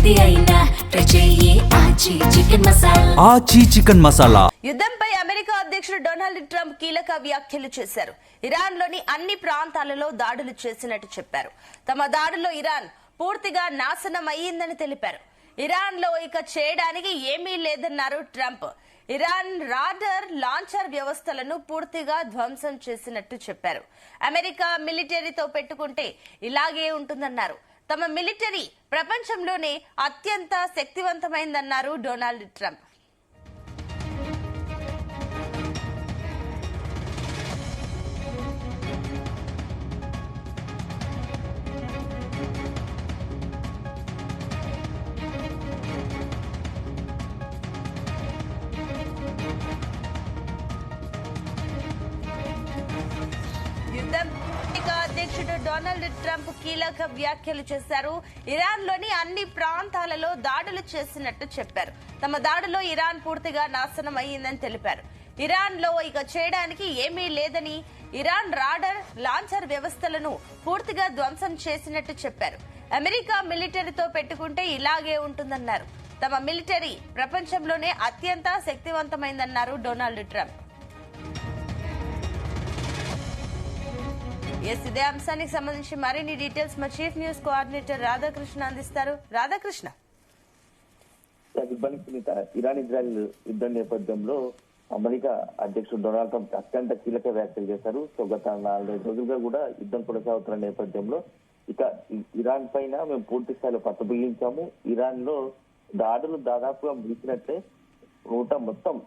ఏది అయినా ట్రై చెయ్యి ఆచి చికెన్ మసాలా. ఆచి చికెన్ మసాలా. యుద్ధంపై అమెరికా అధ్యక్షుడు డొనాల్డ్ ట్రంప్ కీలక వ్యాఖ్యలు చేశారు. ఇరాన్ లోని అన్ని ప్రాంతాలలో దాడులు చేసినట్టు చెప్పారు. తమ దాడుల్లో ఇరాన్ పూర్తిగా నాశనం అయ్యిందని తెలిపారు. ఇరాన్ లో ఇక చేయడానికి ఏమీ లేదన్నారు ట్రంప్. ఇరాన్ రాడర్ లాంచర్ వ్యవస్థలను పూర్తిగా ధ్వంసం చేసినట్టు చెప్పారు. అమెరికా మిలిటరీతో పెట్టుకుంటే ఇలాగే ఉంటుందన్నారు. తమ మిలిటరీ ప్రపంచంలోనే అత్యంత శక్తివంతమైందన్నారు డొనాల్డ్ ట్రంప్. అధ్యక్షుడు డొనాల్డ్ ట్రంప్ కీలక వ్యాఖ్యలు చేశారు. ఇరాన్ లోని అన్ని ప్రాంతాలలో దాడులు చేసినట్టు చెప్పారు. తమ దాడిలో ఇరాన్ పూర్తిగా నాశనం అయ్యిందని తెలిపారు. ఇరాన్ లో ఇక చేయడానికి ఏమీ లేదని, ఇరాన్ రాడర్ లాంచర్ వ్యవస్థలను పూర్తిగా ధ్వంసం చేసినట్టు చెప్పారు. అమెరికా మిలిటరీతో పెట్టుకుంటే ఇలాగే ఉంటుందన్నారు. తమ మిలిటరీ ప్రపంచంలోనే అత్యంత శక్తివంతమైందన్నారు డొనాల్డ్ ట్రంప్. ఇదే అంశానికి సంబంధించి మరిన్ని డీటెయిల్స్ మా చీఫ్ న్యూస్ కోఆర్డినేటర్ రాధాకృష్ణ అందిస్తారు. రాధాకృష్ణ. ఇరాన్ ఇజ్రాయెల్ యుద్ధం నేపథ్యంలో అమెరికా అధ్యక్షుడు డొనాల్డ్ ట్రంప్ అత్యంత కీలక వ్యాఖ్యలు చేశారు. సో గత 4-5 రోజులుగా కూడా యుద్ధం కొనసాగుతున్న నేపథ్యంలో ఇక ఇరాన్ పైన మేము పూర్తి స్థాయిలో పట్టు బిగించాము. ఇరాన్ లో దాడులు దాదాపుగా ముగిసినట్లే మొత్తం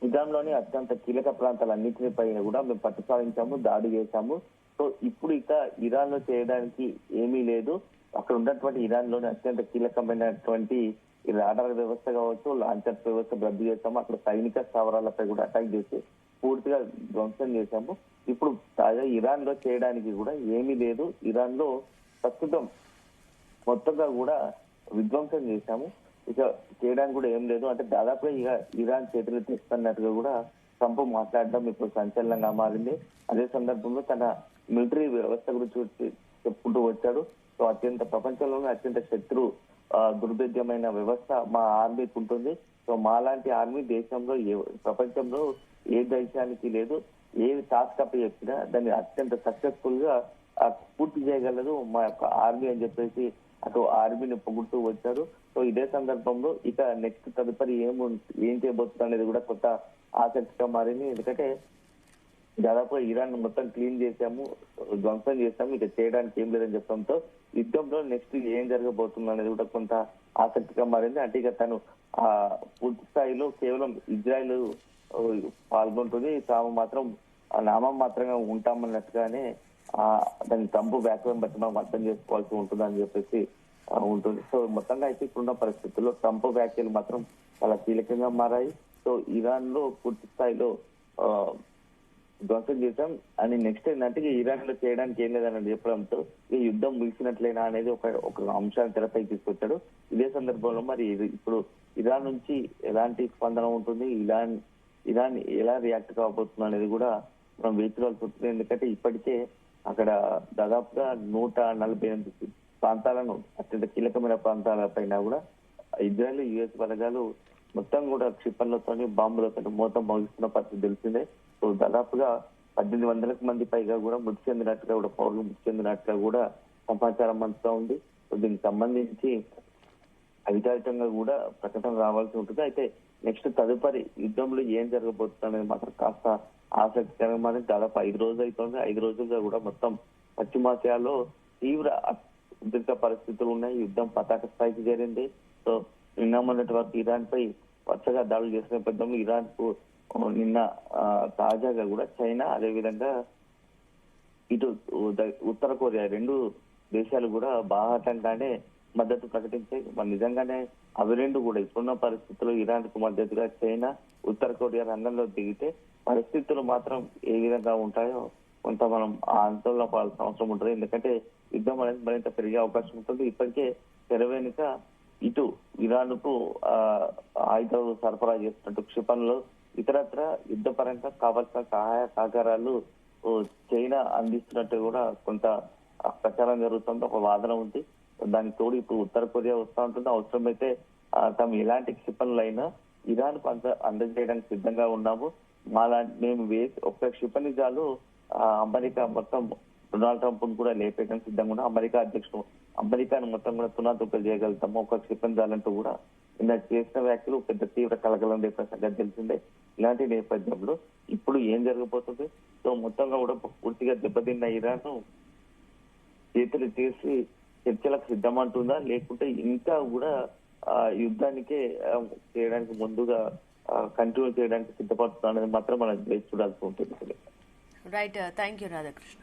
ఇరాన్ లోని అత్యంత కీలక ప్రాంతాలన్నింటినీ పైన కూడా మేము పట్టు సాధించాము, దాడి చేశాము. సో ఇప్పుడు ఇక ఇరాన్ లో చేయడానికి ఏమీ లేదు. అక్కడ ఉన్నటువంటి ఇరాన్ లోని అత్యంత కీలకమైనటువంటి రాడార్ వ్యవస్థ కావచ్చు, లాంచర్స్ వ్యవస్థ రద్దు చేశాము. అక్కడ సైనిక స్థావరాలపై కూడా అటాక్ చేసి పూర్తిగా ధ్వంసం చేశాము. ఇప్పుడు తాజా ఇరాన్ లో చేయడానికి కూడా ఏమీ లేదు. ఇరాన్ లో ప్రస్తుతం మొత్తంగా కూడా విధ్వంసం చేశాము. ఇక చేయడానికి కూడా ఏం లేదు. అంటే దాదాపుగా ఇక ఇరాన్ చేతులు తెస్తున్నట్టుగా కూడా ట్రంప్ మాట్లాడడం ఇప్పుడు సంచలనంగా మారింది. అదే సందర్భంలో తన మిలిటరీ వ్యవస్థ గురించి చెప్పుకుంటూ వచ్చాడు. సో ప్రపంచంలోనే అత్యంత దుర్భేద్యమైన వ్యవస్థ మా ఆర్మీకి ఉంటుంది. సో మాలాంటి ఆర్మీ దేశంలో ప్రపంచంలో ఏ దేశానికి లేదు. ఏ టాస్క్ అప్ చెప్పినా దాన్ని అత్యంత సక్సెస్ఫుల్ గా పూర్తి చేయగలదు మా యొక్క ఆర్మీ అని చెప్పేసి అటు ఆర్మీని పొగుడుతూ వచ్చారు. సో ఇదే సందర్భంలో ఇక నెక్స్ట్ తదుపరి ఏం చేయబోతుంది అనేది కూడా కొత్త ఆసక్తిగా మారింది. ఎందుకంటే దాదాపు ఇరాన్ మొత్తం క్లీన్ చేశాము, ధ్వంసం చేశాము, ఇక చేయడానికి ఏం లేదని చెప్పడంతో యుద్ధంలో నెక్స్ట్ ఏం జరగబోతుంది అనేది కూడా కొంత ఆసక్తిగా మారింది. అంటే ఇక తను పూర్తి స్థాయిలో కేవలం ఇజ్రాయెల్ పాల్గొంటుంది, తాము మాత్రం నామం మాత్రంగా ఉంటామన్నట్టుగానే దాని ట్రంప్ వ్యాఖ్యలను బట్టి మనం అర్థం చేసుకోవాల్సి ఉంటుందని చెప్పేసి ఉంటుంది. సో మొత్తంగా అయితే ఇప్పుడున్న పరిస్థితుల్లో ట్రంప్ వ్యాఖ్యలు మాత్రం చాలా కీలకంగా మారాయి. సో ఇరాన్ లో పూర్తి స్థాయిలో ధ్వంసం చేశాం అని నెక్స్ట్ ఏంటంటే ఇరాన్ లో చేయడానికి ఏం లేదని చెప్పడంతో ఈ యుద్ధం ముగిసినట్లేనా అనేది ఒక అంశాన్ని తెరపైకి తీసుకొచ్చాడు. ఇదే సందర్భంలో మరి ఇప్పుడు ఇరాన్ నుంచి ఎలాంటి స్పందన ఉంటుంది, ఇరాన్ ఎలా రియాక్ట్ కాబోతుంది అనేది కూడా మనం వేచి చూడాల్సి ఉంటుంది. ఎందుకంటే ఇప్పటికే అక్కడ దాదాపుగా 148 ప్రాంతాలను అత్యంత కీలకమైన ప్రాంతాల పైన కూడా ఇజ్రాయెల్ యుఎస్ బలగాలు మొత్తం కూడా క్షిపణులతో బాంబులతో మొత్తం మోగిస్తున్న పరిస్థితి తెలిసిందే. సో దాదాపుగా 1800 మంది పైగా కూడా మృతి చెందినట్టుగా కూడా పౌరులు మృతి చెందినట్టుగా కూడా సమాచారం అందుతా ఉంది. సో దీనికి సంబంధించి అధికారికంగా కూడా ప్రకటన రావాల్సి ఉంటుంది. అయితే నెక్స్ట్ తదుపరి యుద్ధంలో ఏం జరగబోతుంది అనేది మాత్రం కాస్త ఆసక్తికరమైన దాదాపు 5 రోజులు అవుతుంది. 5 రోజులుగా కూడా మొత్తం పశ్చిమాసియాలో తీవ్ర ఉద్రిక్త పరిస్థితులు ఉన్నాయి. యుద్ధం పతాక స్థాయికి చేరింది. సో నిన్న మొన్నటి వరకు ఇరాన్ పై వరుసగా దాడులు చేసిన నేపథ్యంలో ఇరాన్ కు నిన్న తాజాగా కూడా చైనా, అదేవిధంగా ఇటు ఉత్తర కొరియా 2 దేశాలు కూడా బాహాటంగానే మద్దతు ప్రకటించాయి. మరి నిజంగానే అవి 2 కూడా ఇప్పుడున్న పరిస్థితుల్లో ఇరాన్ కు మద్దతుగా చైనా, ఉత్తర కొరియా రంగంలో దిగితే పరిస్థితులు మాత్రం ఏ విధంగా ఉంటాయో కొంత మనం ఆందోళన పడాల్సిన అవసరం ఉంటుంది. ఎందుకంటే యుద్ధం అనేది మరింత పెరిగే అవకాశం ఉంటుంది. ఇప్పటికే తెర వెనుక ఇటు ఇరాన్ కు ఆయుధాలు సరఫరా చేస్తున్నట్టు క్షిపణులు, ఇతరత్ర యుద్ధ పరంగా కావాల్సిన సహాయ సహకారాలు చైనా అందిస్తున్నట్టు కూడా కొంత ప్రచారం జరుగుతుంది, ఒక వాదన ఉంది. దానికి తోడు ఇప్పుడు ఉత్తర కొరియా వస్తా ఉంటుంది. అవసరమైతే తాము ఎలాంటి క్షిపణులైనా ఇరాన్ అందజేయడానికి సిద్ధంగా ఉన్నాము. మేము ఒక్క క్షిపణిజాలు అమెరికా మొత్తం డొనాల్డ్ ట్రంప్ కూడా లేపేయడానికి సిద్ధంగా ఉన్నాం. అమెరికాను మొత్తం కూడా తునాతుక్కలు చేయగలుగుతాము ఒక క్షిపణిజాలంటూ కూడా నిన్న చేసిన వ్యాఖ్యలు పెద్ద తీవ్ర కలకలం రేపిన సంగతి తెలిసిందే. ఇలాంటి నేపథ్యంలో ఇప్పుడు ఏం జరగబోతుంది? సో మొత్తంగా కూడా పూర్తిగా దెబ్బతిన్న ఇరాన్ చేతులు చేసి చర్చలకు సిద్ధమంటుందా, లేకుంటే ఇంకా కూడా యుద్ధానికే చేయడానికి ముందుగా కంటిన్యూ చేయడానికి సిద్ధపడుతుందా అనేది మాత్రం మనం వేచి చూడాల్సి ఉంటుంది. Right, thank you Radhakrishna.